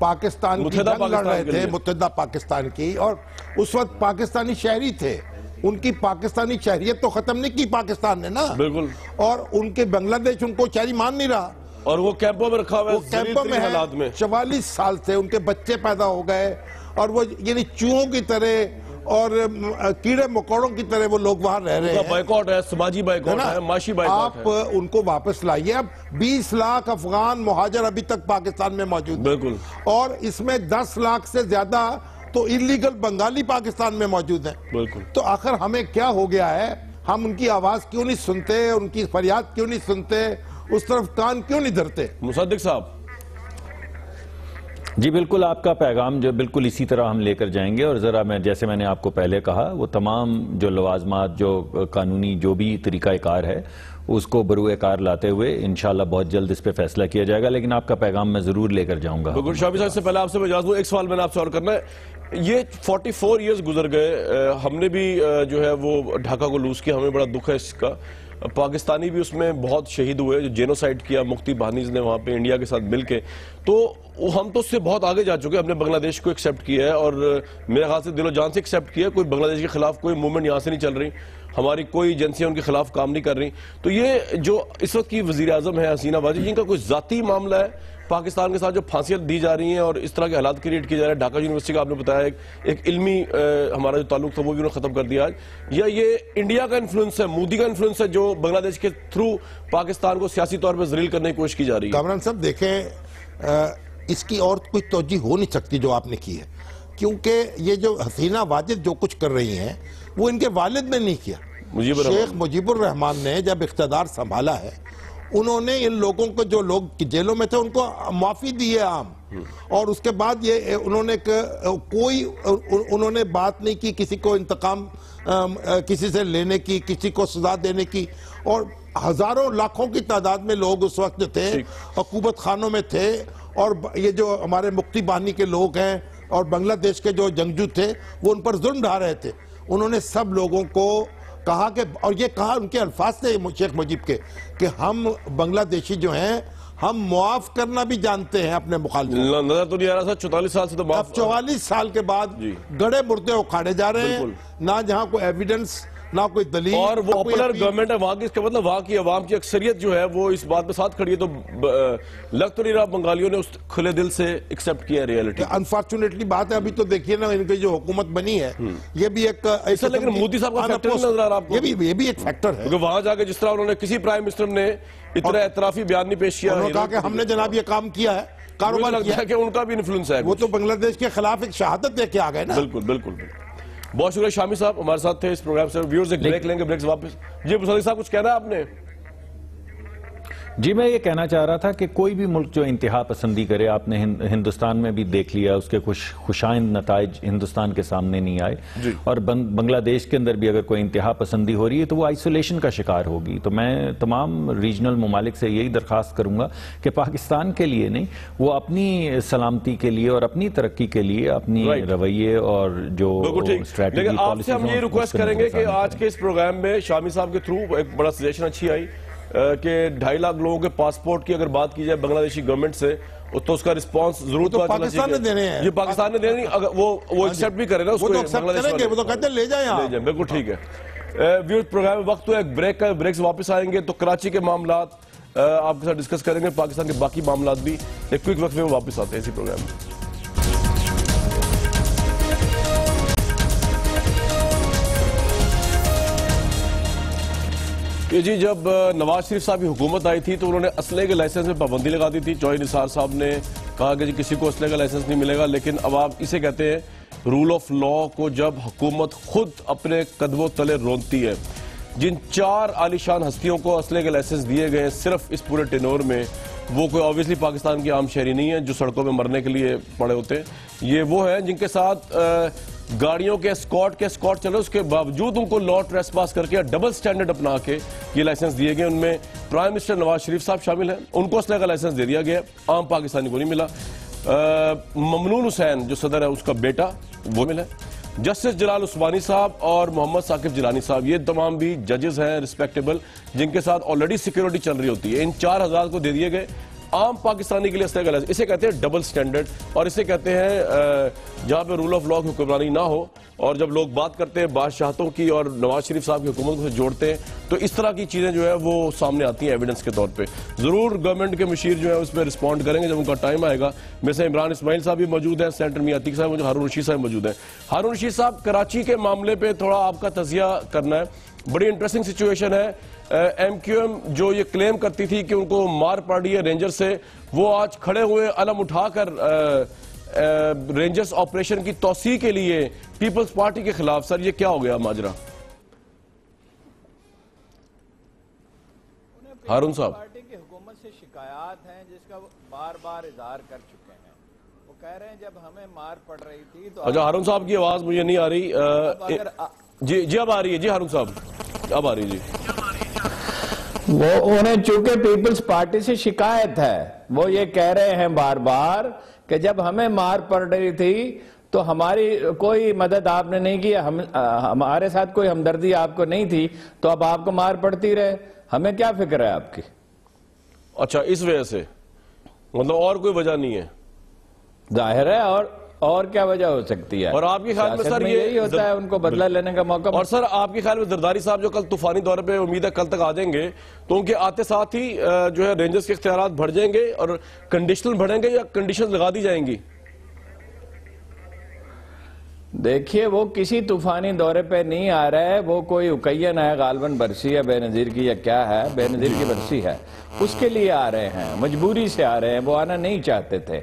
پاکستان کی جنگ لڑ رہے تھے، متحدہ پاکستان کی، اور اس وقت پاکستانی شہری تھے. ان کی پاکستانی شہریت تو ختم نہیں کی پاکستان نے نا، بالکل، اور ان کے بنگلہ دیش ان کو شہری مان نہیں رہا، اور وہ کیمپوں میں رکھا ہوا ہے، کیمپوں میں حالات میں 44 سال سے ان کے بچے پیدا ہو گئے، اور وہ یعنی چوہوں کی طرح اور کیڑے مکوڑوں کی طرح وہ لوگ وہاں رہ رہے ہیں. بائیکاٹ ہے، سماجی بائیکاٹ ہے، معاشی بائیکاٹ ہے. آپ ان کو واپس لائیے. اب 20 لاکھ افغان مہاجر ابھی تک پاکستان میں موجود ہیں، بالکل، اور اس میں 10 لاکھ سے زیادہ تو انلیگل بنگالی پاکستان میں موجود ہیں. بالکل. تو آخر ہمیں کیا ہو گیا ہے؟ ہم ان کی آواز کیوں نہیں سنتے، ان کی فریاد کیوں نہیں سنتے، اس طرف کان کیوں نہیں دھرتے؟ مصدق صاحب. جی بالکل، آپ کا پیغام جو بالکل اسی طرح ہم لے کر جائیں گے، اور ذرا جیسے میں نے آپ کو پہلے کہا، وہ تمام جو لوازمات، جو قانونی جو بھی طریقہ کار ہے، اس کو بروئے کار لاتے ہوئے انشاءاللہ بہت جلد اس پہ فیصلہ کیا جائے گا. لیکن آپ کا پیغام میں ضرور لے کر جاؤں گا. بالکل. شامی صاحب سے پہلے آپ سے میں اجازت ہوں، ایک سوال میں نے آپ سے اور کرنا ہے. یہ 44 ایئرز گزر گئے، ہم نے بھی جو ہے وہ ڈھاکہ کو لوز کیا، ہمیں بڑا دکھ ہے اس کا. پاکستانی بھی اس میں بہت شہید ہوئے، جو جینوسائیڈ کیا مفتی بہانیز نے وہاں پہ انڈیا کے ساتھ مل کے. تو ہم تو اس سے بہت آگے جا چکے، ہم نے بنگلہ دیش کو ایکسیپٹ کیا ہے، اور میرے خیال سے دل و جان سے ایکسیپٹ کیا ہے. کوئی بنگلہ دیش کے خلاف کوئی موومنٹ یہاں سے نہیں چل رہی، ہماری کوئی ایجنسیاں ان کے خلاف کام نہیں کر رہی. تو یہ جو اس وقت کی وزیر اعظم ہے حسینہ واجد، ان کا کوئی ذاتی معاملہ ہے پاکستان کے ساتھ جو پھانسیاں دی جا رہی ہیں اور اس طرح کے حالات کریٹ کیے جا رہے ہیں؟ ڈھاکہ یونیورسٹی کا آپ نے بتایا ایک علمی ہمارا جو تعلق تھا وہ بھی انہوں نے ختم کر دیا آج. یا یہ انڈیا کا انفلوئنس ہے، مودی کا انفلوئنس ہے، جو بنگلہ دیش کے تھرو پاکستان کو سیاسی طور پہ ذلیل کرنے کی کوشش کی جا رہی ہے؟ کامران صاحب دیکھیں، اس کی اور کوئی توجہ ہو نہیں سکتی جو آپ نے کی ہے، کیونکہ یہ جو حسینہ واجد جو کچھ کر رہی ہیں وہ ان کے والد نے نہیں کیا. شیخ مجیب الرحمان نے جب اقتدار سنبھالا ہے، انہوں نے ان لوگوں کو، جو لوگ جیلوں میں تھے، ان کو معافی دی ہے عام، اور اس کے بعد یہ انہوں نے بات نہیں کی کسی کو انتقام کسی سے لینے کی، کسی کو سزا دینے کی. اور ہزاروں لاکھوں کی تعداد میں لوگ اس وقت جو تھے حکومت خانوں میں تھے، اور یہ جو ہمارے مفتی بانی کے لوگ ہیں اور بنگلہ دیش کے جو جنگجو تھے وہ ان پر ظلم ڈھا رہے تھے. انہوں نے سب لوگوں کو کہا کہ، اور یہ کہا ان کے الفاظ تھے شیخ مجیب کے، کہ ہم بنگلہ دیشی جو ہیں ہم معاف کرنا بھی جانتے ہیں اپنے مخالفوں. نظر تو نہیں آ رہا تھا 44 سال سے تو اب 44 سال کے بعد گڑے مردے اکھاڑے جا رہے ہیں، نہ جہاں کوئی ایویڈنس، نہ کوئی دلیل. اور وہ پاپولر گورنمنٹ ہے وہاں کی، اس کا مطلب وہاں کی عوام کی اکثریت جو ہے وہ اس بات پہ ساتھ کھڑی ہے. تو لگ تو نہیں رہا بنگالیوں نے اس کھلے دل سے ایکسپٹ کیا ریئلٹی. انفارچونیٹلی بات ہے، ابھی تو دیکھیے نا ان کی جو حکومت بنی ہے، یہ بھی ایک، لیکن مودی صاحب کا فیکٹر نظر آ رہا آپ کو؟ یہ بھی ایک فیکٹر ہے، کیونکہ وہاں جا کے جس طرح انہوں نے کسی پرائم منسٹر نے اتنا اعترافی بیان نہیں پیش کیا، انہوں نے کہا کہ ہم نے جناب یہ کام کیا ہے، کاروبار کیا ہے، کہ ان کا بھی انفلوئنس ہے. وہ تو بنگلہ دیش کے خلاف ایک شہادت دے کے آ گئے نا. بالکل بالکل. بہت شکریہ شامی صاحب، ہمارے ساتھ تھے اس پروگرام سے. ویورز ایک بریک لیں گے، بریک سے واپس. جی مصدق صاحب کچھ کہنا ہے آپ نے؟ جی میں یہ کہنا چاہ رہا تھا کہ کوئی بھی ملک جو انتہا پسندی کرے، آپ نے ہندوستان میں بھی دیکھ لیا، اس کے کچھ خوشائند نتائج ہندوستان کے سامنے نہیں آئے. اور بنگلہ دیش کے اندر بھی اگر کوئی انتہا پسندی ہو رہی ہے تو وہ آئسولیشن کا شکار ہوگی. تو میں تمام ریجنل ممالک سے یہی درخواست کروں گا کہ پاکستان کے لیے نہیں، وہ اپنی سلامتی کے لیے اور اپنی ترقی کے لیے اپنی رویے اور جو اسٹریٹجی، لیکن آپ سے ہم یہ ریکویسٹ کریں گے کہ آج کے اس پروگرام میں شامی صاحب کے تھرو ایک بڑا سجیشن اچھی آئی کہ 2.5 لاکھ لوگوں کے پاسپورٹ کی اگر بات کی جائے بنگلہ دیشی گورنمنٹ سے تو اس کا رسپانس ضرور تو پاکستان نے دینے ہیں. یہ پاکستان نے دینے، اگر وہ ایکسیپٹ بھی کرے نا اس کو، وہ تو ایکسیپٹ کریں گے، وہ تو کہتے ہیں لے جائیں آپ. بالکل ٹھیک ہے. ویورز پروگرام میں وقت ہوا ایک بریک کا، بریک سے واپس آئیں گے تو کراچی کے معاملات آپ کے ساتھ ڈسکس کریں گے، پاکستان کے باقی معاملات بھی. ایک کوئک وقفے میں واپس آتے ہیں اسی پروگرام میں. جی جب نواز شریف صاحب کی حکومت آئی تھی تو انہوں نے اسلحے کے لائسنس میں پابندی لگا دی تھی. جوہر نثار صاحب نے کہا کہ جی کسی کو اسلحے کا لائسنس نہیں ملے گا، لیکن اب آپ اسے کہتے ہیں رول آف لا کو جب حکومت خود اپنے قدموں تلے رونتی ہے. جن 4 عالی شان ہستیوں کو اسلحے کے لائسنس دیے گئے ہیں صرف اس پورے ٹینور میں، وہ کوئی آبویسلی پاکستان کی عام شہری نہیں ہے جو سڑکوں میں مرنے کے لیے پڑے ہوتے ہیں. یہ وہ ہیں جن کے ساتھ گاڑیوں کے اسکارٹ چلے، اس کے باوجود ان کو لا ٹریس پاس کر کے ڈبل سٹینڈرڈ اپنا کے یہ لائسنس دیے گئے. ان میں پرائم منسٹر نواز شریف صاحب شامل ہیں، ان کو اسلحے کا لائسنس دے دیا گیا، عام پاکستانی کو نہیں ملا. ممنون حسین جو صدر ہے اس کا بیٹا وہ ملا. جسٹس جلال عثمانی صاحب اور محمد ثاقب جیلانی صاحب یہ تمام بھی ججز ہیں رسپیکٹیبل، جن کے ساتھ آلریڈی سیکیورٹی چل رہی ہوتی ہے. ان 4 حضرات کو دے دیے گئے. عام پاکستانی کے لیے اس طرح اسے کہتے ہیں ڈبل سٹینڈرڈ، اور اسے کہتے ہیں جہاں پہ رول آف لا کی حکمرانی نہ ہو، اور جب لوگ بات کرتے ہیں بادشاہتوں کی اور نواز شریف صاحب کی حکومت کو جوڑتے ہیں تو اس طرح کی چیزیں جو ہے وہ سامنے آتی ہیں ایویڈنس کے طور پہ. ضرور گورنمنٹ کے مشیر جو ہے اس پہ رسپونڈ کریں گے جب ان کا ٹائم آئے گا. میں سے عمران اسماعیل صاحب بھی موجود ہیں، سینٹر میاں عتیق صاحب، ہارون رشید صاحب موجود ہیں. ہارون رشید صاحب، کراچی کے معاملے پہ تھوڑا آپ کا تجزیہ کرنا ہے. بڑی انٹرسٹنگ سچویشن ہے. ایم کیو ایم جو یہ کلیم کرتی تھی کہ ان کو مار پڑ رہی ہے رینجر سے، وہ آج کھڑے ہوئے علم اٹھا کر رینجرز آپریشن کی توسیع کے لیے پیپلز پارٹی کے خلاف. سر یہ کیا ہو گیا ماجرا؟ ہارون صاحب، پارٹی کی حکومت سے شکایات ہیں جس کا وہ بار بار اظہار کر چکے ہیں. وہ کہہ رہے ہیں جب ہمیں مار پڑ رہی تھی تو اچھا ہارون صاحب کی آواز مجھے نہیں آ رہی. جی اب آ رہی ہے. جی ہارون صاحب اب آ رہی ہے. جی وہ انہیں چونکہ پیپلز پارٹی سے شکایت ہے، وہ یہ کہہ رہے ہیں بار بار کہ جب ہمیں مار پڑ رہی تھی تو ہماری کوئی مدد آپ نے نہیں کی، ہمارے ساتھ کوئی ہمدردی آپ کو نہیں تھی، تو اب آپ کو مار پڑتی رہے. ہمیں کیا فکر ہے آپ کی؟ اچھا اس وجہ سے، مطلب اور کوئی وجہ نہیں ہے؟ ظاہر ہے، اور کیا وجہ ہو سکتی ہے؟ اور آپ کے خیال میں سر یہی ہوتا ہے ان کو بدلہ لینے کا موقع. اور سر آپ کے خیال میں زرداری صاحب جو کل طوفانی دورے پہ امید ہے کل تک آ جائیں گے، تو ان کے آتے ساتھ ہی جو ہے رینجرز کے اختیارات بڑھ جائیں گے اور کنڈیشنل بڑھیں گے یا کنڈیشنز لگا دی جائیں گی؟ دیکھیے وہ کسی طوفانی دورے پہ نہیں آ رہا ہے، وہ کوئی اکین ہے، غالباً برسی ہے بے نظیر کی یا کیا ہے، بے نظیر کی برسی ہے، اس کے لیے آ رہے ہیں، مجبوری سے آ رہے ہیں. وہ آنا نہیں چاہتے تھے،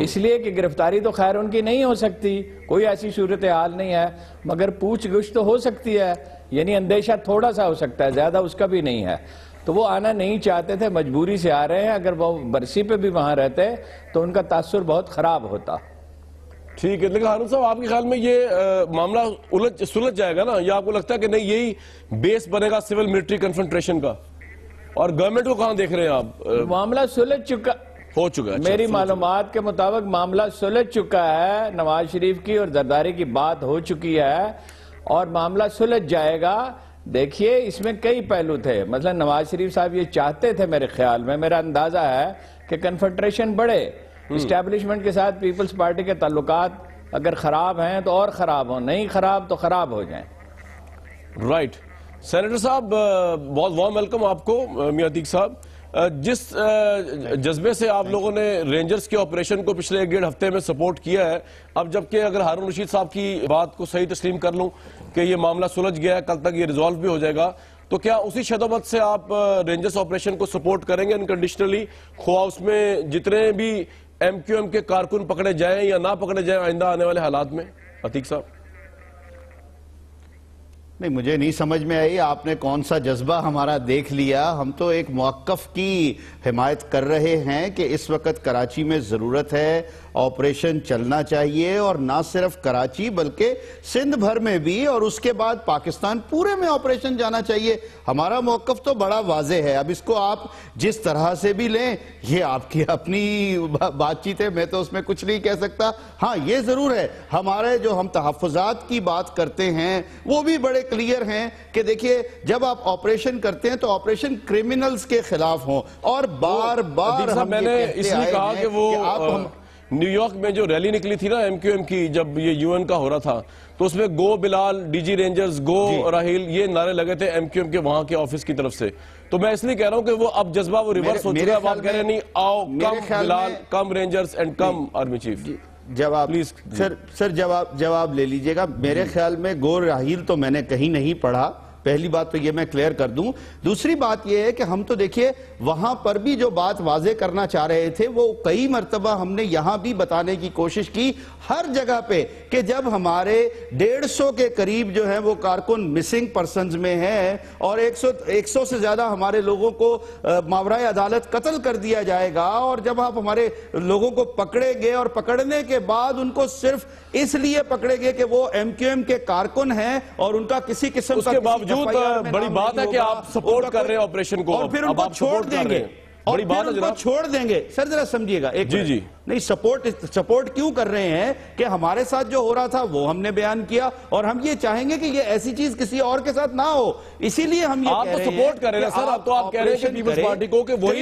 اس لیے کہ گرفتاری تو خیر ان کی نہیں ہو سکتی، کوئی ایسی صورتحال نہیں ہے، مگر پوچھ گچھ تو ہو سکتی ہے. یعنی اندیشہ تھوڑا سا ہو سکتا ہے، زیادہ اس کا بھی نہیں ہے. تو وہ آنا نہیں چاہتے تھے، مجبوری سے آ رہے ہیں. اگر وہ برسی پہ بھی وہاں رہتے تو ان کا تاثر بہت خراب ہوتا. ٹھیک ہے. لیکن ہارون صاحب آپ کے خیال میں یہ معاملہ سلجھ جائے گا نا، یا آپ کو لگتا ہے کہ نہیں یہی بیس بنے گا سول ملٹری کنفرنٹریشن کا؟ اور گورنمنٹ کو کہاں دیکھ رہے ہیں آپ؟ معاملہ سلجھ چکا ہو چکا ہے. میری معلومات کے مطابق معاملہ سلجھ چکا ہے. نواز شریف کی اور زرداری کی بات ہو چکی ہے اور معاملہ سلجھ جائے گا. دیکھیے اس میں کئی پہلو تھے. مثلا نواز شریف صاحب یہ چاہتے تھے، میرے خیال میں، میرا اندازہ ہے کہ کنفرنٹریشن بڑھے اسٹیبلشمنٹ کے ساتھ. پیپلز پارٹی کے تعلقات اگر خراب ہیں تو اور خراب ہوں، نہیں خراب تو خراب ہو جائیں. رائٹ. سینیٹر صاحب بہت وارم ویلکم آپ کو. میاں عتیق صاحب، جس جذبے سے آپ لوگوں نے رینجرز کے آپریشن کو پچھلے 1.5 ہفتے میں سپورٹ کیا ہے، اب جبکہ اگر ہارون رشید صاحب کی بات کو صحیح تسلیم کر لوں کہ یہ معاملہ سلجھ گیا ہے، کل تک یہ ریزالو بھی ہو جائے گا، تو کیا اسی شدت سے آپ رینجرز آپریشن کو سپورٹ کریں گے انکنڈیشنلی، خواہ اس میں جتنے بھی ایم کیو ایم کے کارکن پکڑے جائیں یا نہ پکڑے جائیں آئندہ آنے والے حالات میں؟ عتیق صاحب نہیں، مجھے نہیں سمجھ میں آئی آپ نے کون سا جذبہ ہمارا دیکھ لیا. ہم تو ایک موقف کی حمایت کر رہے ہیں کہ اس وقت کراچی میں ضرورت ہے، آپریشن چلنا چاہیے، اور نہ صرف کراچی بلکہ سندھ بھر میں بھی، اور اس کے بعد پاکستان پورے میں آپریشن جانا چاہیے. ہمارا موقف تو بڑا واضح ہے. اب اس کو آپ جس طرح سے بھی لیں، یہ آپ کی اپنی بات چیت ہے، میں تو اس میں کچھ نہیں کہہ سکتا. ہاں یہ ضرور ہے، ہمارے جو ہم تحفظات کی بات کرتے ہیں وہ بھی بڑے کلیئر ہیں کہ دیکھیے جب آپ آپریشن کرتے ہیں تو آپریشن کرمنلز کے خلاف ہوں. اور بار بار ہم یہ کہتے آئے ہیں کہ آپ نیو یارک میں جو ریلی نکلی تھی نا ایم کیو ایم کی، جب یہ یو این کا ہو رہا تھا، تو اس میں گو بلال، ڈی جی رینجرز، گو راہیل، یہ نعرے لگے تھے ایم کیو ایم کے وہاں کے آفس کی طرف سے. تو میں اس لیے کہہ رہا ہوں کہ وہ اب جذبہ وہ ریورس ہو چکا ہے. آپ کہہ رہے ہیں نہیں، آؤ come Bilal, come rangers and come army chief. جواب سر جواب لے لیجئے گا. میرے خیال میں گو راہیل تو میں نے کہیں نہیں پڑھا. پہلی بات تو یہ میں کلیئر کر دوں. دوسری بات یہ ہے کہ ہم تو دیکھیے وہاں پر بھی جو بات واضح کرنا چاہ رہے تھے وہ کئی مرتبہ ہم نے یہاں بھی بتانے کی کوشش کی ہر جگہ پہ کہ جب ہمارے 150 کے قریب جو ہیں وہ کارکن مسنگ پرسنز میں ہیں اور 100 سے زیادہ ہمارے لوگوں کو ماورائے عدالت قتل کر دیا جائے گا، اور جب آپ ہمارے لوگوں کو پکڑے گئے اور پکڑنے کے بعد ان کو صرف اس لیے پکڑے گئے کہ وہ ایم کیو ایم کے کارکن ہیں اور ان کا کسی قسم کا بڑی بات ہے کہ آپ سپورٹ کر رہے ہیں آپریشن کو، اور پھر ان کو چھوڑ دیں گے. سر ذرا سمجھیے گا ایک جی نہیں سپورٹ کیوں کر رہے ہیں کہ ہمارے ساتھ جو ہو رہا تھا وہ ہم نے بیان کیا اور ہم یہ چاہیں گے کہ یہ ایسی چیز کسی اور کے ساتھ نہ ہو, اسی لیے ہم یہ کہہ رہے ہیں. آپ تو سپورٹ کر رہے ہیں سر, اب تو آپ کہہ رہے ہیں کہ پیپلز پارٹی کو کہ وہی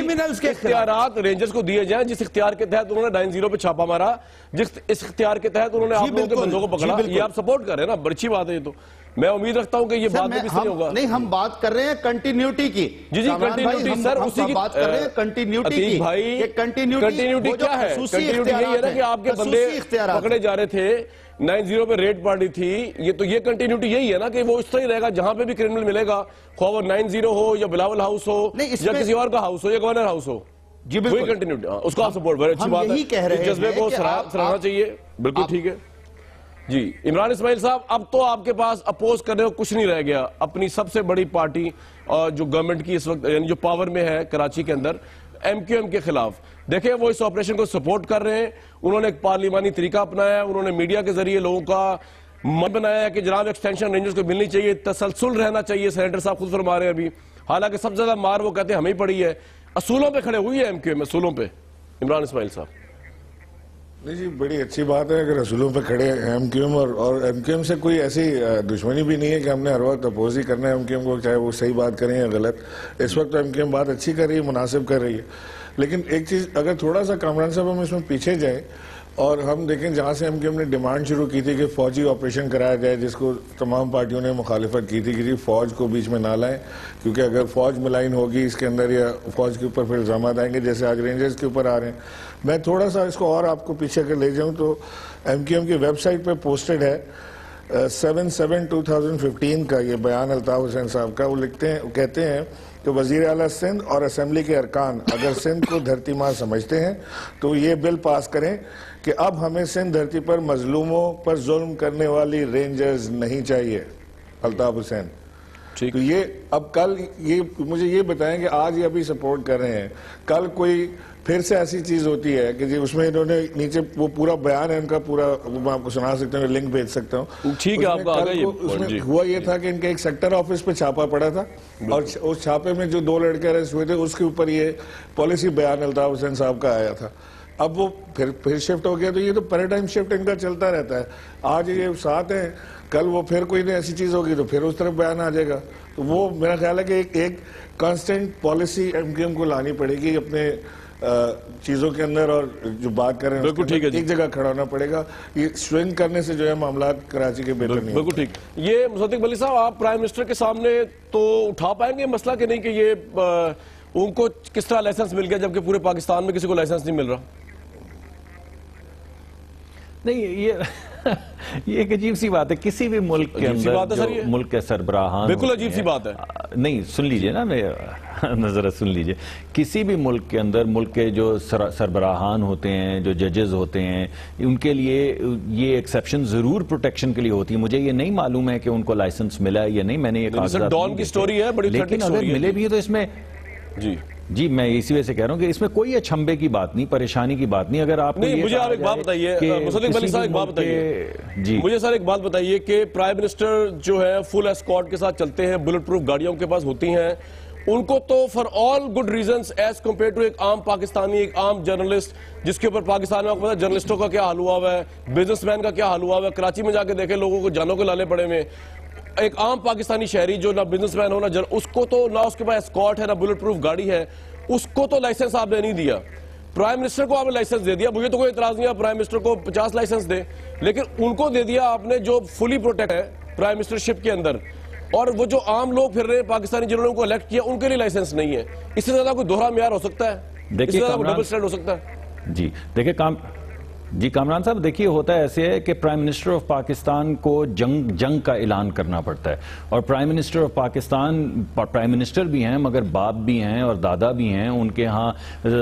اختیارات رینجرز کو دیے جائیں جس اختیار کے تحت انہوں نے 9-0 پہ چھاپا مارا, جس اس اختیار کے تحت انہوں نے آپ لوگوں کے بندوں کو پکڑا, یہ آپ سپورٹ کر رہے ہیں نا, بڑی اچھی بات ہے. یہ تو میں امید رکھتا ہوں کہ یہ بات بھی صحیح ہوگا. نہیں, ہم بات کر رہے ہیں کنٹینیوٹی کی. جی کنٹینیوٹی سر, اسی کی بات کر رہے ہیں کنٹینیوٹی کی. بھائی کنٹینیوٹی کیا ہے؟ کنٹینیوٹی یہی ہے نا کہ آپ کے بندے پکڑے جا رہے تھے, 9-0 پہ ریڈ پارٹی تھی, یہ کنٹینیوٹی یہی ہے نا کہ وہ اس طرح ہی رہے گا جہاں پہ بھی کرمنل ملے گا, خواہ وہ 9-0 ہو یا بلاول ہاؤس ہو یا کسی اور کا ہاؤس ہو یا گورنر ہاؤس ہو. جی بالکل کنٹینیوٹی, اس کو آپ سپورٹ, بڑی اچھی بات ہے, اس جذبے کو سراہنا چاہیے. بالکل ٹھیک ہے جی. عمران اسماعیل صاحب, اب تو آپ کے پاس اپوز کرنے کو کچھ نہیں رہ گیا. اپنی سب سے بڑی پارٹی جو گورنمنٹ کی اس وقت یعنی جو پاور میں ہے کراچی کے اندر, MQM کے خلاف, دیکھیں وہ اس آپریشن کو سپورٹ کر رہے ہیں. انہوں نے ایک پارلیمانی طریقہ اپنایا, انہوں نے میڈیا کے ذریعے لوگوں کا من بنایا ہے کہ جناب ایکسٹینشن رینجرز کو ملنی چاہیے, تسلسل رہنا چاہیے. سینیٹر صاحب خود فرما رہے ہیں ابھی, حالانکہ سب سے زیادہ مار وہ کہتے ہیں ہمیں پڑی ہے. اصولوں پہ کھڑے ہوئی ہے MQM, اصولوں پہ. عمران اسماعیل صاحب نہیں جی, بڑی اچھی بات ہے اگر اصولوں پہ کھڑے MQM, اور MQM سے کوئی ایسی دشمنی بھی نہیں ہے کہ ہم نے ہر وقت اپوز ہی کرنا ہے MQM کو, چاہے وہ صحیح بات کریں یا غلط. اس وقت تو MQM بات اچھی کر رہی ہے, مناسب کر رہی ہے. لیکن ایک چیز اگر تھوڑا سا کامران صاحب ہم اس میں پیچھے جائیں اور ہم دیکھیں جہاں سے MQM نے ڈیمانڈ شروع کی تھی کہ فوجی آپریشن کرایا جائے, جس کو تمام پارٹیوں نے مخالفت کی تھی کہ جی فوج کو بیچ میں نہ لائیں, کیونکہ اگر فوج ملائن ہوگی اس کے اندر یا فوج کے اوپر پھر الزامات آئیں گے جیسے آج رینجرز کے اوپر آ رہے ہیں. میں تھوڑا سا اس کو اور آپ کو پیچھے کر لے جاؤں تو MQM کی ویب سائٹ پہ پوسٹڈ ہے 7/7/2015 کا یہ بیان الطاف حسین صاحب کا. وہ کہتے ہیں کہ وزیر اعلیٰ سندھ اور اسمبلی کے ارکان اگر سندھ کو دھرتی ماں سمجھتے ہیں تو یہ بل پاس کریں کہ اب ہمیں سندھ دھرتی پر مظلوموں پر ظلم کرنے والی رینجرز نہیں چاہیے. الطاف حسین تو یہ اب کل یہ مجھے یہ بتائیں کہ آج یہ ابھی سپورٹ کر رہے ہیں, کل کوئی پھر سے ایسی چیز ہوتی ہے کہ جی اس میں انہوں نے نیچے وہ پورا بیان ہے ان کا پورا, میں آپ کو سنا سکتا ہوں, لنک بھیج سکتا ہوں. ٹھیک ہے, آپ کا آگا اس میں ہوا یہ تھا کہ ان کے ایک سیکٹر آفس پہ چھاپا پڑا تھا اور اس چھاپے میں جو 2 لڑکے اریسٹ ہوئے تھے اس کے اوپر یہ پالیسی بیان الطاف حسین صاحب کا آیا تھا. اب وہ پھر شفٹ ہو گیا, تو یہ تو پیراڈائم شفٹ ان کا چلتا رہتا ہے. آج یہ ساتھ ہیں, کل وہ پھر کوئی ایسی چیز ہوگی تو پھر اس طرف بیان آ جائے گا. تو وہ میرا خیال ہے کہ ایک کانسٹنٹ پالیسی MQM کو لانی پڑے گی اپنے چیزوں کے اندر, اور جو بات کر رہے ہیں بالکل ٹھیک ہے, ایک جگہ کھڑا ہونا پڑے گا. یہ سوئنگ کرنے سے جو ہے معاملات کراچی کے بہتر نہیں. بالکل ٹھیک. یہ مصدق ولی صاحب, آپ پرائم منسٹر کے سامنے تو اٹھا پائیں گے مسئلہ کہ نہیں کہ یہ ان کو کس طرح لائسنس مل گیا جبکہ پورے پاکستان میں کسی کو لائسنس نہیں مل رہا؟ نہیں, یہ ایک عجیب سی بات ہے. کسی بھی ملک کے اندر جو ملک کے سربراہان, بالکل عجیب سی بات ہے. نہیں, سن لیجئے نا, میں نظر سن لیجئے. کسی بھی ملک کے اندر ملک کے جو سربراہان ہوتے ہیں, جو ججز ہوتے ہیں, ان کے لیے یہ ایکسیپشن ضرور پروٹیکشن کے لیے ہوتی ہے. مجھے یہ نہیں معلوم ہے کہ ان کو لائسنس ملا ہے یا نہیں, میں نے یہ کاغذات ڈان کی سٹوری ہے, بڑی لیکن اگر ملے بھی ہے تو اس میں جی میں اسی وجہ سے کہہ رہا ہوں کہ اس میں کوئی اچھمبے کی بات نہیں, پریشانی کی بات نہیں. اگر آپ نہیں, مجھے آپ ایک بات بتائیے, مصدق ولی صاحب ایک بات بتائیے, مجھے سر ایک بات بتائیے کہ پرائم منسٹر جو ہے فل اسکارٹ کے ساتھ چلتے ہیں, بلٹ پروف گاڑیوں کے پاس ہوتی ہیں, ان کو تو for all good reasons as compare to ایک عام پاکستانی, ایک عام جرنلسٹ جس کے اوپر پاکستان میں آپ کو پتا جرنلسٹوں کا کیا حال ہوا ہوا ہے, بزنس مین کا کیا حال ہوا ہوا ہے. کراچی میں جا کے دیکھیں لوگوں کو جانوں کے لالے پڑے ہوئے. ایک عام پاکستانی شہری جو نہ بزنس مین ہو نہ اس کو تو نہ اس کے پاس اسکارٹ ہے نہ بلٹ پروف گاڑی ہے, اس کو تو لائسنس آپ نے نہیں دیا. پرائم منسٹر کو آپ نے لائسنس دے دیا, مجھے تو کوئی اعتراض نہیں ہے, پرائم منسٹر کو 50 لائسنس دے, لیکن ان کو دے دیا آپ نے جو فلی پروٹیکٹ ہے پرائم منسٹرشپ کے اندر, اور وہ جو عام لوگ پھر رہے ہیں پاکستانی جنہوں نے ان کو الیکٹ کیا ان کے لیے لائسنس نہیں ہے. اس سے زیادہ کوئی دوہرا معیار ہو سکتا ہے, اس سے زیادہ کوئی ڈبل سٹینڈرڈ ہو سکتا ہے. جی دیکھیں جی کامران صاحب, دیکھیے ہوتا ہے ایسے ہے کہ پرائم منسٹر آف پاکستان کو جنگ کا اعلان کرنا پڑتا ہے, اور prime minister of Pakistan prime minister بھی ہیں مگر باپ بھی ہیں اور دادا بھی ہیں, ان کے ہاں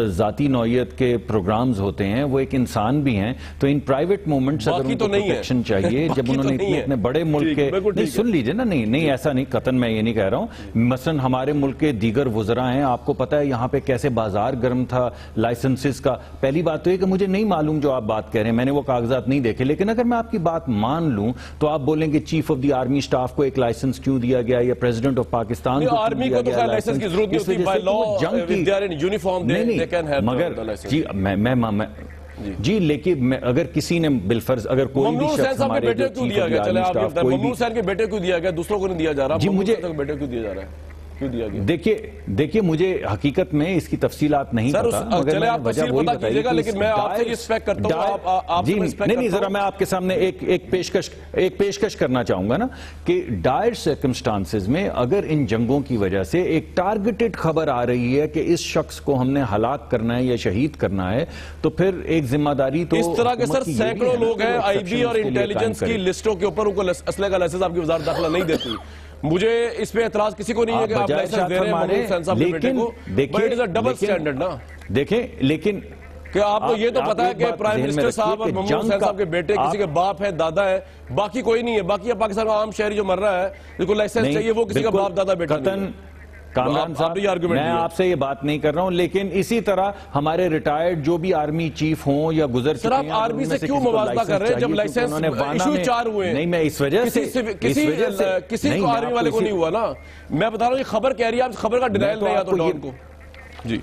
ذاتی نوعیت کے پروگرامز ہوتے ہیں, وہ ایک انسان بھی ہیں. تو ان پرائیویٹ مومنٹس اگر ان کو پروٹیکشن چاہیے جب انہوں نے اتنے بڑے ملک کے, نہیں سن لیجئے نا, نہیں ایسا نہیں, قطن میں یہ نہیں کہہ رہا ہوں. مثلا ہمارے ملک کے دیگر وزراء ہیں, آپ کو پتا ہے یہاں پہ کیسے بازار گرم تھا لائسنسز کا. پہلی بات تو یہ کہ مجھے نہیں معلوم جو آپ بات کہہ رہے ہیں, میں نے وہ کاغذات نہیں دیکھے, لیکن اگر میں آپ کی بات مان لوں تو آپ بولیں کہ chief of the army staff کو ایک لائسنس کیوں دیا گیا یا پریزیڈنٹ آف پاکستان کو آرمی کو تو لائسنس کی ضرورت نہیں ہوتی, by law if they are in uniform they can have the license. جی جی لیکن اگر کسی نے بالفرض اگر کوئی بھی شخص ہمارے جو chief of the army staff کوئی بھی ممنون حسین کے بیٹے کو دیا گیا، دوسروں کو نہیں دیا جا رہا، جی مجھے بیٹے کو دیا جا رہا ہے، دیکھیے مجھے حقیقت میں اس کی تفصیلات نہیں پتا، مگر میں وجہ وہی بتائی کہ لیکن میں آپ سے یہ اسپیکٹ کرتا ہوں، آپ سے اسپیکٹ نہیں ذرا میں آپ کے سامنے ایک پیشکش کرنا چاہوں گا نا کہ ڈائر سرکمسٹانسز میں اگر ان جنگوں کی وجہ سے ایک ٹارگٹڈ خبر آ رہی ہے کہ اس شخص کو ہم نے ہلاک کرنا ہے یا شہید کرنا ہے تو پھر ایک ذمہ داری تو اس طرح کے سر سینکڑوں لوگ ہیں آئی بی اور انٹیلیجنس کی لسٹوں کے اوپر ان کو اسلحے کا لائسنس آپ کی وزارت داخلہ نہیں دیتی. مجھے اس پہ اعتراض کسی کو نہیں ہے کہ آپ لائسنس دے رہے ہیں ممنون حسین صاحب کے بیٹے کو، but it is a double standard نا. دیکھیں لیکن کہ آپ کو یہ تو پتا ہے کہ پرائم منسٹر صاحب اور ممنون حسین صاحب کے بیٹے کسی کے باپ ہے، دادا ہے، باقی کوئی نہیں ہے. باقی پاکستان کا عام شہری جو مر رہا ہے جس کو لائسنس چاہیے وہ کسی کا باپ دادا بیٹا نہیں ہے. کامران صاحب میں آپ سے یہ بات نہیں کر رہا ہوں، لیکن اسی طرح ہمارے ریٹائرڈ جو بھی آرمی چیف ہوں یا گزر چکے ہیں، سر آپ آرمی سے کیوں موازنہ کر رہے ہیں جب لائسنس ایشو 4 ہوئے ہیں؟ نہیں میں اس وجہ سے کسی کو آرمی والے کو نہیں ہوا نا. میں بتا رہا ہوں یہ خبر کہہ رہی ہے، آپ خبر کا ڈینائل نہیں آتا ڈان کو. جی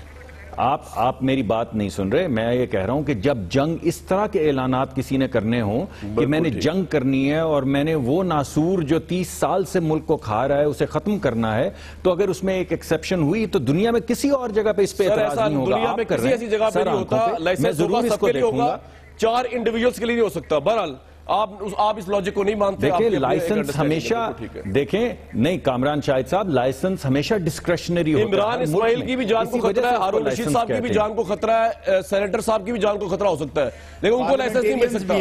آپ میری بات نہیں سن رہے. میں یہ کہہ رہا ہوں کہ جب جنگ اس طرح کے اعلانات کسی نے کرنے ہوں کہ میں نے جنگ کرنی ہے اور میں نے وہ ناسور جو 30 سال سے ملک کو کھا رہا ہے اسے ختم کرنا ہے، تو اگر اس میں ایک ایکسیپشن ہوئی تو دنیا میں کسی اور جگہ پہ اس پہ اعتراض نہیں ہوگا. دنیا میں کسی ایسی جگہ پہ نہیں ہوتا، لائسنس ہوگا سب کے لیے ہوگا، 4 انڈیویجولز کے لیے نہیں ہو سکتا. بہرحال آپ اس لوجک کو نہیں مانتے. دیکھیں لائسنس ہمیشہ دیکھیں نہیں کامران شاہد صاحب، لائسنس ہمیشہ ڈسکریشنری ہوتا ہے. عمران اسماعیل کی بھی جان کو خطرہ ہے، ہارون رشید صاحب کی بھی جان کو خطرہ ہے، سینیٹر صاحب کی بھی جان کو خطرہ ہو سکتا ہے، لیکن ان کو لائسنس نہیں مل سکتا.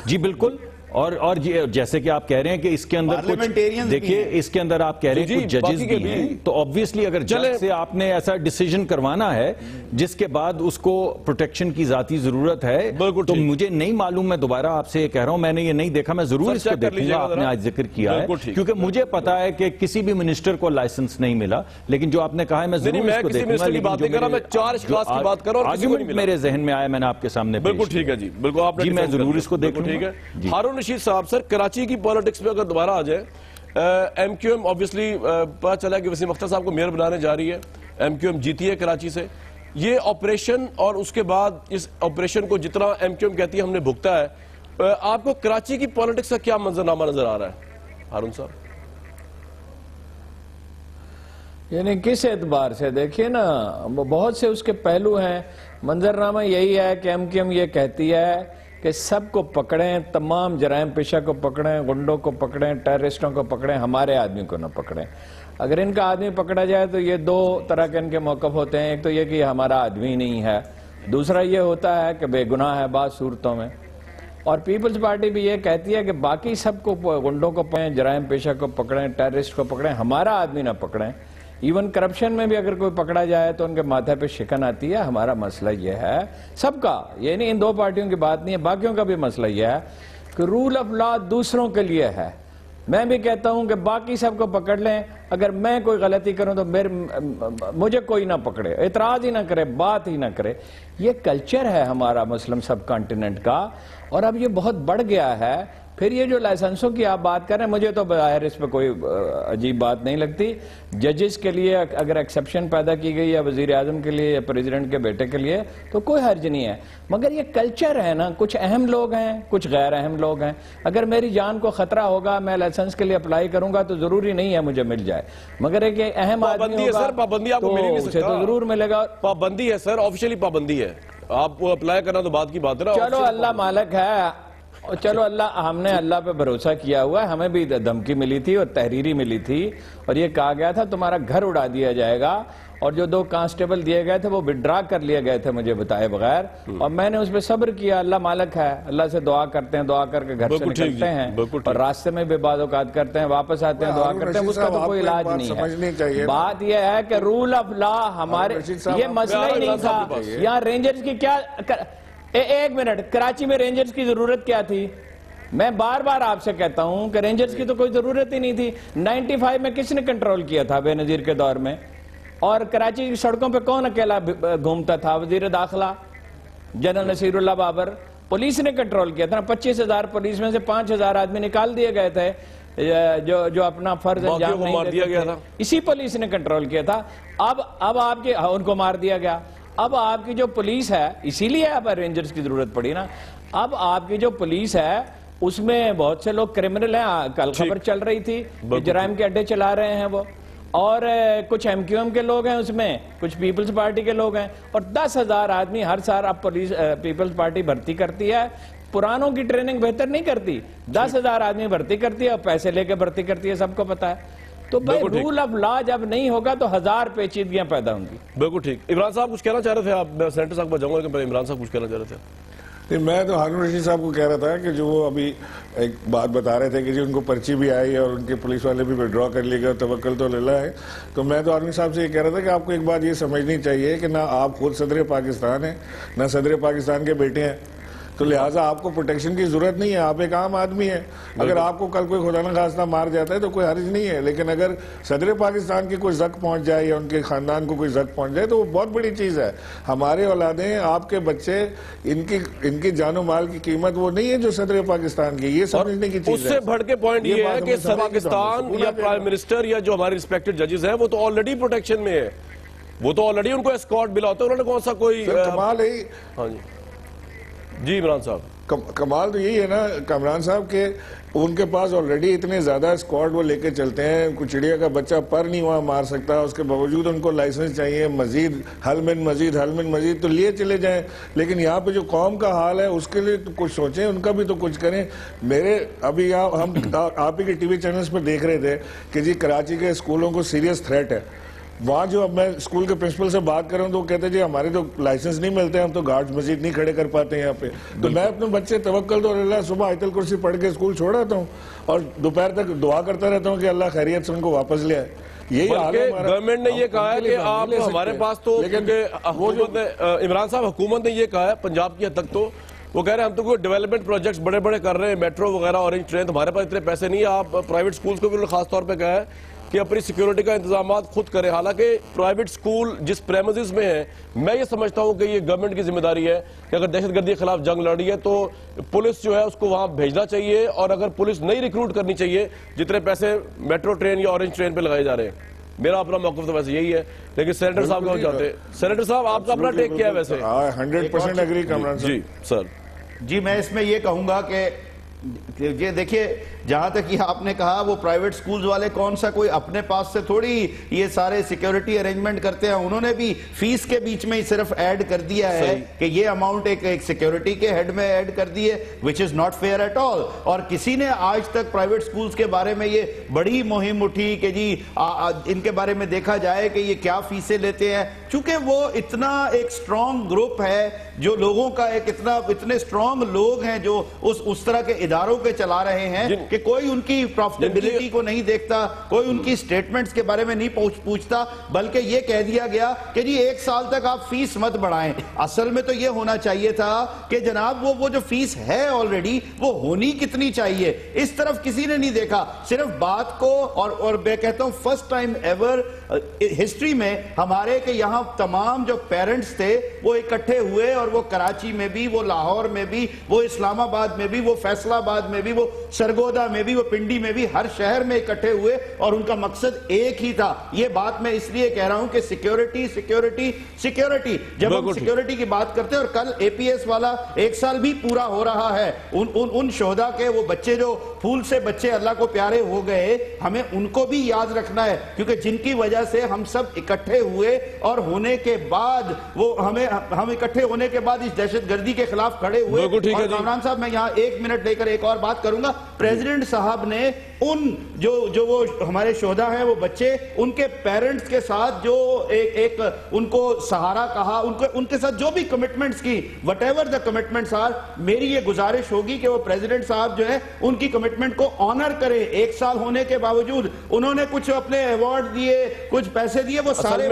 جی بالکل. اور جیسے کہ آپ کہہ رہے ہیں کہ اس کے اندر کچھ دیکھیے اس کے اندر آپ کہہ رہے ہیں کچھ ججز بھی ہیں، تو obviously اگر جج سے آپ نے ایسا ڈیسیجن کروانا ہے جس کے بعد اس کو پروٹیکشن کی ذاتی ضرورت ہے تو مجھے نہیں معلوم. میں دوبارہ آپ سے یہ کہہ رہا ہوں میں نے یہ نہیں دیکھا، میں ضرور اس کو دیکھوں گا. آپ نے آج ذکر کیا ہے کیونکہ مجھے پتا ہے کہ کسی بھی منسٹر کو لائسنس نہیں ملا، لیکن جو آپ نے کہا ہے میں ضرور اس کو دیکھوں گا. آرگومنٹ میرے ذہن میں آیا میں نے آپ کے سامنے. بالکل ٹھیک ہے جی، بالکل آپ جی میں ضرور اس کو دیکھوں گا. ہارون رشید صاحب سر کراچی کی پالیٹکس میں اگر دوبارہ آ جائے، ایم کیو ایم obviously پتا چلا کہ وسیم اختر صاحب کو میئر بنانے جا رہی ہے، ایم کیو ایم جیتی ہے کراچی سے. یہ آپریشن اور اس کے بعد اس آپریشن کو جتنا ایم کیو ایم کہتی ہے ہم نے بھگتا ہے، آپ کو کراچی کی پالیٹکس کا کیا منظرنامہ نظر آ رہا ہے ہارون صاحب؟ یعنی کس اعتبار سے دیکھیے نا، بہت سے اس کے پہلو ہیں. منظرنامہ یہی ہے کہ ایم کیو ایم یہ کہتی ہے کہ سب کو پکڑیں، تمام جرائم پیشہ کو پکڑیں، گنڈوں کو پکڑیں، ٹیررسٹوں کو پکڑیں، ہمارے آدمی کو نہ پکڑیں. اگر ان کا آدمی پکڑا جائے تو یہ 2 طرح کے ان کے موقف ہوتے ہیں. ایک تو یہ کہ ہمارا آدمی نہیں ہے، دوسرا یہ ہوتا ہے کہ بے گناہ ہے بعض صورتوں میں. اور پیپلز پارٹی بھی یہ کہتی ہے کہ باقی سب کو گنڈوں کو پکڑیں، جرائم پیشہ کو پکڑیں، ٹیررسٹ کو پکڑیں، ہمارا آدمی نہ پکڑیں. ایون کرپشن میں بھی اگر کوئی پکڑا جائے تو ان کے ماتھے پہ شکن آتی ہے. ہمارا مسئلہ یہ ہے سب کا، یہ نہیں ان 2 پارٹیوں کی بات نہیں ہے، باقیوں کا بھی مسئلہ یہ ہے کہ رول آف لا دوسروں کے لیے ہے. میں بھی کہتا ہوں کہ باقی سب کو پکڑ لیں، اگر میں کوئی غلطی کروں تو مجھے کوئی نہ پکڑے، اعتراض ہی نہ کرے، بات ہی نہ کرے. یہ کلچر ہے ہمارا مسلم سب کانٹیننٹ کا، اور اب یہ بہت بڑھ گیا ہے. پھر یہ جو لائسنسوں کی آپ بات کر رہے ہیں، مجھے تو بظاہر اس پہ کوئی عجیب بات نہیں لگتی. ججز کے لیے اگر ایکسیپشن پیدا کی گئی ہے وزیر اعظم کے لیے یا پریزیڈنٹ کے بیٹے کے لیے تو کوئی حرج نہیں ہے. مگر یہ کلچر ہے نا، کچھ اہم لوگ ہیں کچھ غیر اہم لوگ ہیں. اگر میری جان کو خطرہ ہوگا میں لائسنس کے لیے اپلائی کروں گا تو ضروری نہیں ہے مجھے مل جائے، مگر ایک اہم آدمی ہوگا تو اسے تو ضرور ملے گا. پابندی ہے سر، آفیشلی پابندی ہے، آپ کو اپلائی کرنا تو بات کی بات ہے نا. چلو اللہ مالک ہے، چلو ہم نے اللہ پہ بھروسہ کیا ہوا ہے. ہمیں بھی دھمکی ملی تھی اور تحریری ملی تھی اور یہ کہا گیا تھا تمہارا گھر اڑا دیا جائے گا، اور جو 2 کانسٹیبل دیے گئے تھے وہ وڈرا کر لیے گئے تھے مجھے بتائے بغیر، اور میں نے اس پہ صبر کیا. اللہ مالک ہے، اللہ سے دعا کرتے ہیں، دعا کر کے گھر سے نکلتے ہیں اور راستے میں بھی بعض اوقات کرتے ہیں، واپس آتے ہیں دعا کرتے ہیں، اس کا تو کوئی علاج نہیں ہے. بات یہ ہے کہ رول آف لا ہمارے یہ مسئلہ ہی نہیں تھا. یہاں رینجرز کی کیا، 1 منٹ، کراچی میں رینجرز کی ضرورت کیا تھی؟ میں بار بار آپ سے کہتا ہوں کہ رینجرز کی تو کوئی ضرورت ہی نہیں تھی. 95 میں کس نے کنٹرول کیا تھا بے نظیر کے دور میں؟ اور کراچی کی سڑکوں پہ کون اکیلا گھومتا تھا؟ وزیر داخلہ جنرل نصیر اللہ بابر. پولیس نے کنٹرول کیا تھا نا. 25,000 پولیس میں سے 5,000 آدمی نکال دیے گئے تھے جو اپنا فرض انجام نہیں دیتے تھے. اسی پولیس نے کنٹرول کیا تھا. اب آپ کے ان کو مار دیا گیا. اب آپ کی جو پولیس ہے، اسی لیے اب رینجرز کی ضرورت پڑی نا، اب آپ کی جو پولیس ہے اس میں بہت سے لوگ کرمنل ہیں، کل خبر چل رہی تھی جرائم کے اڈے چلا رہے ہیں وہ، اور کچھ ایم کیو ایم کے لوگ ہیں اس میں، کچھ پیپلز پارٹی کے لوگ ہیں، اور 10,000 آدمی ہر سال اب پولیس پیپلز پارٹی بھرتی کرتی ہے، پرانوں کی ٹریننگ بہتر نہیں کرتی، 10,000 آدمی بھرتی کرتی ہے اور پیسے لے کے بھرتی کرتی ہے، سب کو پتا ہے۔ تو بھائی رول آف لا جب نہیں ہوگا تو 1000 پیچیدگیاں پیدا ہوں گی۔ بالکل ٹھیک۔ عمران صاحب کچھ کہنا چاہ رہے تھے آپ؟ میں سینیٹر صاحب کو جاؤں گا کہ عمران صاحب کچھ کہنا چاہ رہے تھے۔ نہیں، میں تو ہارون رشید صاحب کو کہہ رہا تھا کہ جو وہ ابھی ایک بات بتا رہے تھے کہ جی ان کو پرچی بھی آئی ہے اور ان کے پولیس والے بھی وڈرا کر لیے گئے، توکل تو اللہ ہے، تو میں تو ہارون صاحب سے یہ کہہ رہا تھا کہ آپ کو ایک بات یہ سمجھنی چاہیے کہ نہ آپ خود صدر پاکستان ہیں، نہ صدر پاکستان کے بیٹے ہیں، تو لہٰذا آپ کو پروٹیکشن کی ضرورت نہیں ہے، آپ ایک عام آدمی ہیں۔ اگر آپ کو کل کوئی خدا نہ خواستہ مار جاتا ہے تو کوئی حرج نہیں ہے، لیکن اگر صدر پاکستان کی کوئی زخم پہنچ جائے یا ان کے خاندان کو کوئی زخم پہنچ جائے تو وہ بہت بڑی چیز ہے۔ ہمارے اولادیں، آپ کے بچے، ان کی جان و مال کی قیمت وہ نہیں ہے جو صدر پاکستان کی، یہ سمجھنے کی چیز ہے۔ اس سے بڑھ کے پوائنٹ یہ ہے کہ پاکستان یا پرائم منسٹر یا جو ہمارے ریسپیکٹڈ ججز ہیں وہ تو آلریڈی پروٹیکشن میں ہے، وہ تو آلریڈی ان کو اسکارٹ ملا ہوتا ہے، انہوں نے کون سا کوئی کمال ہے۔ ہاں جی عمران صاحب، کمال تو یہی ہے نا کامران صاحب کہ ان کے پاس آلریڈی اتنے زیادہ اسکواڈ وہ لے کے چلتے ہیں، کوئی چڑیا کا بچہ پر نہیں وہاں مار سکتا، اس کے باوجود ان کو لائسنس چاہیے، مزید حل من مزید تو لیے چلے جائیں۔ لیکن یہاں پہ جو قوم کا حال ہے اس کے لیے تو کچھ سوچیں، ان کا بھی تو کچھ کریں۔ میرے ابھی یہاں ہم آپ ہی کے ٹی وی چینلز پہ دیکھ رہے تھے کہ جی کراچی کے اسکولوں کو سیریس تھریٹ ہے، وہاں جو اب میں اسکول کے پرنسپل سے بات کر رہا ہوں تو وہ کہتے ہیں جی ہمارے تو لائسنس نہیں ملتے، ہم تو گارڈز مزید نہیں کھڑے کر پاتے ہیں یہاں پہ۔ تو میں اپنے بچے توکل تو اللہ صبح آیت الکرسی پڑھ کے اسکول چھوڑ آتا ہوں اور دوپہر تک دعا کرتا رہتا ہوں کہ اللہ خیریت سے ان کو واپس لے آئے۔ یہی حال ہے ہمارا۔ گورنمنٹ نے یہ کہا ہے کہ آپ ہمارے پاس تو عمران صاحب حکومت نے یہ کہا ہے پنجاب کی حد تک تو وہ کہہ رہے ہیں ہم تو کوئی ڈیولپمنٹ پروجیکٹس بڑے بڑے کر رہے ہیں، میٹرو وغیرہ، اورنج ٹرین، ہمارے پاس اتنے پیسے نہیں ہیں۔ آپ پرائیویٹ سکولز کو بھی خاص طور پہ کہا ہے کہ اپنی سیکیورٹی کا انتظامات خود کریں، حالانکہ پرائیویٹ سکول جس پریمیسز میں ہیں، میں یہ سمجھتا ہوں کہ یہ گورنمنٹ کی ذمہ داری ہے کہ اگر دہشت گردی کے خلاف جنگ لڑی ہے تو پولیس جو ہے اس کو وہاں بھیجنا چاہیے، اور اگر پولیس نہیں ریکروٹ کرنی چاہیے جتنے پیسے میٹرو ٹرین یا اورنج ٹرین پہ لگائے جا رہے ہیں۔ میرا اپنا موقف تو ویسے یہی ہے، لیکن سینیٹر صاحب کہنا چاہتے ہیں۔ سینیٹر صاحب آپ کا اپنا ٹیک کیا ہے ویسے؟ 100% ایگری کامران صاحب۔ جی سر۔ جی میں اس میں یہ کہوں گا کہ یہ دیکھیے جہاں تک یہ آپ نے کہا وہ پرائیویٹ سکولز والے کون سا کوئی اپنے پاس سے تھوڑی یہ سارے سیکیورٹی ارینجمنٹ کرتے ہیں، انہوں نے بھی فیس کے بیچ میں ہی صرف ایڈ کر دیا ہے کہ یہ اماؤنٹ ایک سیکیورٹی کے ہیڈ میں ایڈ کر دی ہے which is not fair at all۔ اور کسی نے آج تک پرائیویٹ سکولز کے بارے میں یہ بڑی مہم اٹھی کہ جی ان کے بارے میں دیکھا جائے کہ یہ کیا فیسیں لیتے ہیں، چونکہ وہ اتنا ایک سٹرونگ گروپ ہے جو لوگوں کا ایک اتنے سٹرونگ لوگ ہیں جو اس طرح کے اداروں کے چلا رہے ہیں کہ کوئی ان کی پروفٹیبلٹی کو نہیں دیکھتا، کوئی ان کی سٹیٹمنٹس کے بارے میں نہیں پوچھتا، بلکہ یہ کہہ دیا گیا کہ جی 1 سال تک آپ فیس مت بڑھائیں۔ اصل میں تو یہ ہونا چاہیے تھا کہ جناب وہ جو فیس ہے آلریڈی وہ ہونی کتنی چاہیے، اس طرف کسی نے نہیں دیکھا، صرف بات کو اور میں کہتا ہوں فرسٹ ٹائم ایور ہسٹری میں ہمارے کہ یہاں تمام جو پیرنٹس تھے وہ اکٹھے ہوئے، اور وہ کراچی میں بھی، وہ لاہور میں بھی، وہ اسلام آباد میں بھی، وہ فیصل آباد میں بھی، وہ سرگودا میں بھی، وہ پنڈی میں بھی، ہر شہر میں اکٹھے ہوئے اور ان کا مقصد ایک ہی تھا۔ یہ بات میں اس لیے کہہ رہا ہوں کہ سیکیورٹی سیکیورٹی سیکیورٹی، جب ہم سیکیورٹی کی بات کرتے ہیں، اور کل اے پی ایس والا 1 سال بھی پورا ہو رہا ہے، ان شہداء کے وہ بچے جو پھول سے بچے اللہ کو پیارے ہو گئے، ہمیں ان کو بھی یاد رکھنا ہے، کیونکہ جن کی وجہ سے ہم سب اکٹھے ہوئے اور ہونے کے بعد ہم اکٹھے ہونے کے بعد اس دہشت گردی کے خلاف کھڑے ہوئے۔ اور کامران صاحب میں یہاں 1 منٹ لے کر ایک اور بات کروں گا، پریزیڈنٹ صاحب نے ان جو وہ ہمارے شہداء ہیں وہ بچے، ان کے پیرنٹس کے ساتھ جو ایک ان کو سہارا کہا، ان کے ساتھ جو بھی کمٹمنٹس کی whatever the commitments are, میری یہ گزارش ہوگی کہ وہ پریزیڈنٹ صاحب جو ہے ان کی کمٹمنٹ کو آنر کرے۔ 1 سال ہونے کے باوجود انہوں نے کچھ اپنے ایوارڈ دیے، کچھ پیسے دیے، وہ سارے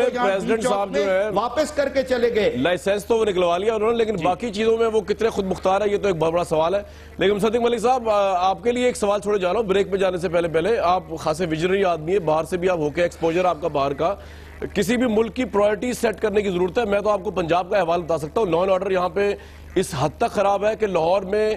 واپس کر کے چلے گئے۔ لائسنس تو وہ نکلوا لیا انہوں نے، لیکن باقی چیزوں میں وہ کتنے خود مختار ہے یہ تو ایک بہت بڑا سوال ہے۔ لیکن صدیق ملک صاحب آپ کے لیے ایک سوال چھوڑے جا رہا ہوں بریک پہ جانے سے پہلے آپ خاصے ویژنری آدمی ہے، باہر سے بھی آپ ہو کے ایکسپوجر آپ کا باہر کا، کسی بھی ملک کی پرائرٹی سیٹ کرنے کی ضرورت ہے۔ میں تو آپ کو پنجاب کا احوال بتا سکتا ہوں، لا اینڈ آرڈر یہاں پہ اس حد تک خراب ہے کہ لاہور میں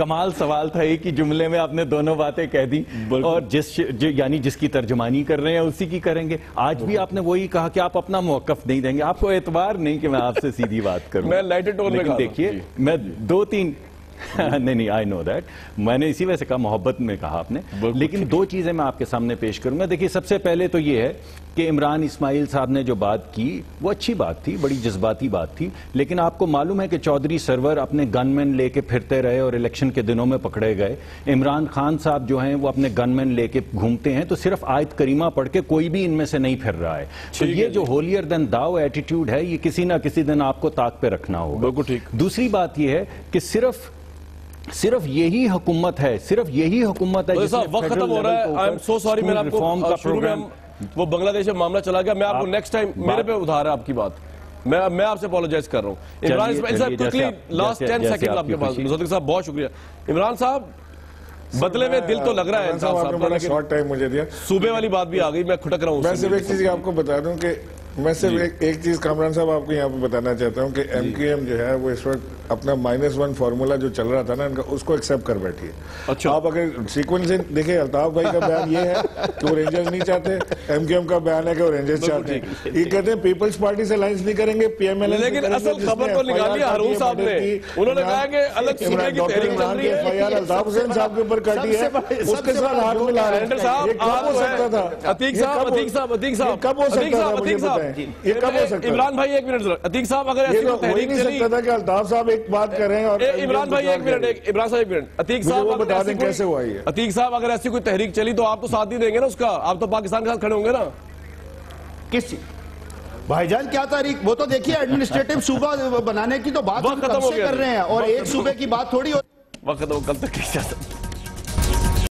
کمال سوال تھا، ایک ہی جملے میں آپ نے دونوں باتیں کہہ دی، اور یعنی جس کی ترجمانی کر رہے ہیں اسی کی کریں گے. آج بھی آپ نے وہی کہا کہ آپ اپنا موقف نہیں دیں گے، آپ کو اعتبار نہیں کہ میں آپ سے سیدھی بات کروں. میں لائٹر ٹون میں کہا، دیکھیے میں دو تین نہیں آئی نو دیٹ، میں نے اسی وجہ سے کہا، محبت میں کہا آپ نے. لیکن دو چیزیں میں آپ کے سامنے پیش کروں گا. دیکھیے سب سے پہلے تو یہ ہے کہ عمران اسماعیل صاحب نے جو بات کی وہ اچھی بات تھی، بڑی جذباتی بات تھی، لیکن آپ کو معلوم ہے کہ چودھری سرور اپنے گن مین لے کے پھرتے رہے اور الیکشن کے دنوں میں پکڑے گئے. عمران خان صاحب جو ہیں وہ اپنے گن مین لے کے گھومتے ہیں، تو صرف آیت کریمہ پڑھ کے کوئی بھی ان میں سے نہیں پھر رہا ہے. تو یہ جو ہولیر دین داؤ ایٹیٹیوڈ ہے، یہ کسی نہ کسی دن آپ کو طاق پہ رکھنا ہوگا. بالکل ٹھیک. دوسری بات یہ ہے کہ صرف یہی حکومت ہے وقت ختم ہو رہا ہے. آئی ایم سو سوری، میں آپ کو شروع میں وہ بنگلہ دیش میں معاملہ چلا گیا، میں آپ کو نیکسٹ ٹائم میرے پہ ادھار ہے آپ کی بات، میں آپ سے اپولوجائز کر رہا ہوں. عمران اسماعیل صاحب کوئکلی لاسٹ 10 سیکنڈ آپ کے پاس. مصدق صاحب بہت شکریہ. عمران صاحب بدلے میں دل تو لگ رہا ہے انصاف صاحب نے شارٹ ٹائم مجھے دیا، صوبے والی بات بھی آ گئی، میں کھٹک رہا ہوں. میں صرف ایک چیز آپ کو بتا دوں کہ میں صرف ایک چیز کامران صاحب آپ کو یہاں پہ بتانا چاہتا ہوں کہ ایم کیو ایم جو ہے وہ اس وقت اپنا -1 فارمولا جو چل رہا تھا نا ان کا، اس کو ایکسیپٹ کر بیٹھی ہے. اچھا آپ اگر سیکوینس دیکھیں، الطاف بھائی کا بیان یہ ہے کہ وہ رینجرز نہیں چاہتے، ایم کیو ایم کا بیان ہے کہ وہ رینجرز چاہتے ہیں. یہ کہتے ہیں پیپلز پارٹی سے الائنس نہیں کریں گے، پی ایم ایل، لیکن اصل خبر تو نکالی ہارون صاحب نے، انہوں نے کہا کہ الگ صوبے کی تحریک چل رہی ہے. الطاف حسین صاحب کے اوپر کٹی ہے، اس کے ساتھ ہاتھ ملا رہے ہیں. یہ کب ہو سکتا تھا؟ عتیق صاحب کب ہو سکتا تھا مجھے بتائیں، یہ کب ہو سکتا تھا؟ عمران بھائی ایک منٹ، عتیق صاحب اگر ایسی کوئی تحریک چلی، نہیں سکتا تھا کہ الطاف صاحب ایک بات کر رہے ہیں اور عمران بھائی ایک منٹ، عمران صاحب ایک منٹ، عتیق صاحب بتا دیں کیسے ہوا یہ. عتیق صاحب اگر ایسی کوئی تحریک چلی تو آپ تو ساتھ ہی دیں گے نا اس کا، آپ تو پاکستان کے ساتھ کھڑے ہوں گے نا. کس چیز بھائی جان کیا تحریک؟ وہ تو دیکھیے ایڈمنسٹریٹو صوبہ بنانے کی تو بات ہم کب سے کر رہے ہیں، اور ایک صوبے کی بات تھوڑی. وقت کل تک